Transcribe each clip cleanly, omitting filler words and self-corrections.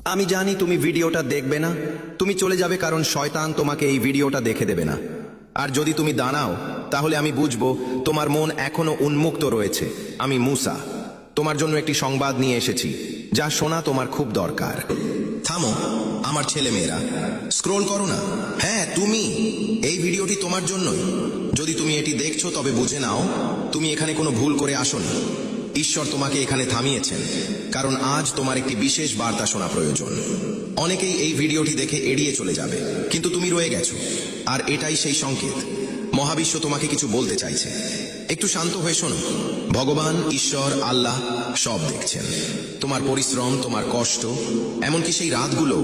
আমি জানি তুমি ভিডিওটা দেখবে না, তুমি চলে যাবে কারণ শয়তান তোমাকে এই ভিডিওটা দেখে দেবে না। আর যদি তুমি দাঁড়াও তাহলে আমি বুঝবো তোমার মন এখনো উন্মুক্ত রয়েছে। আমি মুসা, তোমার জন্য একটি সংবাদ নিয়ে এসেছি যা শোনা তোমার খুব দরকার। থামো আমার ছেলেমেয়েরা, স্ক্রোল করো না। হ্যাঁ তুমি, এই ভিডিওটি তোমার জন্যই। যদি তুমি এটি দেখছো তবে বুঝে নাও তুমি এখানে কোনো ভুল করে আসোনি। ঈশ্বর তোমাকে এখানে থামিয়েছেন কারণ আজ তোমার একটি বিশেষ বার্তা শোনা প্রয়োজন। অনেকেই এই ভিডিওটি দেখে এড়িয়ে চলে যাবে, কিন্তু তুমি রয়ে গেছো, আর এটাই সেই সংকেত। মহাবিশ্ব তোমাকে কিছু বলতে চাইছে। একটু শান্ত হয়ে শোনো। ভগবান, ঈশ্বর, আল্লাহ সব দেখছেন তোমার পরিশ্রম, তোমার কষ্ট, এমনকি সেই রাতগুলো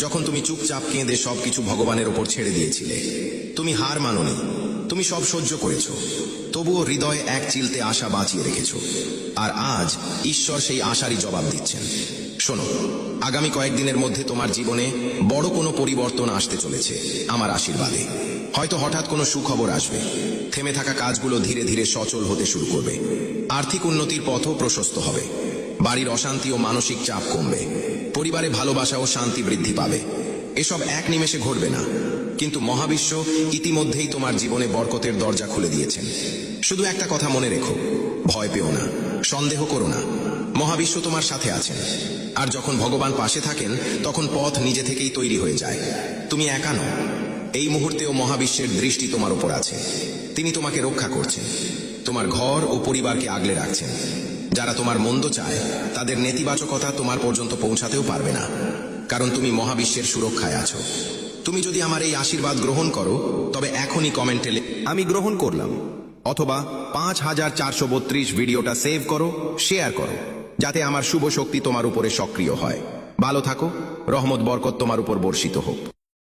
যখন তুমি চুপচাপ কেঁদে সবকিছু ভগবানের ওপর ছেড়ে দিয়েছিলে। তুমি হার মানোনি, তুমি সব সহ্য করেছো, তবুও হৃদয়ে এক চিলতে আশা বাঁচিয়ে রেখেছো। আর আজ ঈশ্বর সেই আশারই জবাব দিচ্ছেন। শোনো, আগামী কয়েকদিনের মধ্যে তোমার জীবনে বড় কোনো পরিবর্তন আসতে চলেছে আমার আশীর্বাদে। হয়তো হঠাৎ কোনো সুখবর আসবে, থেমে থাকা কাজগুলো ধীরে ধীরে সচল হতে শুরু করবে, আর্থিক উন্নতির পথও প্রশস্ত হবে, বাড়ির অশান্তি ও মানসিক চাপ কমবে, পরিবারে ভালোবাসা ও শান্তি বৃদ্ধি পাবে। এসব এক নিমেষে ঘটবে না, কিন্তু মহাবিশ্ব ইতিমধ্যেই তোমার জীবনে বরকতের দরজা খুলে দিয়েছেন। শুধু একটা কথা মনে রেখো, ভয় পেও না, সন্দেহ করো না। মহাবিশ্ব তোমার সাথে আছেন, আর যখন ভগবান পাশে থাকেন তখন পথ নিজে থেকেই তৈরি হয়ে যায়। তুমি একা নও, এই মুহূর্তেও মহাবিশ্বের দৃষ্টি তোমার উপর আছে। তিনি তোমাকে রক্ষা করছেন, তোমার ঘর ও পরিবারকে আগলে রাখছেন। যারা তোমার মন্দ চায় তাদের নেতিবাচকতা তোমার পর্যন্ত পৌঁছাতেও পারবে না, কারণ তুমি মহাবিশ্বের সুরক্ষায় আছো। তুমি যদি আমার এই আশীর্বাদ গ্রহণ করো তবে এখনই কমেন্টে আমি গ্রহণ করলাম, অথবা 5432 ভিডিওটা সেভ করো, শেয়ার করো, যাতে আমার শুভ শক্তি তোমার উপরে সক্রিয় হয়। ভালো থাকো, রহমত বরকত তোমার উপর বর্ষিত হোক।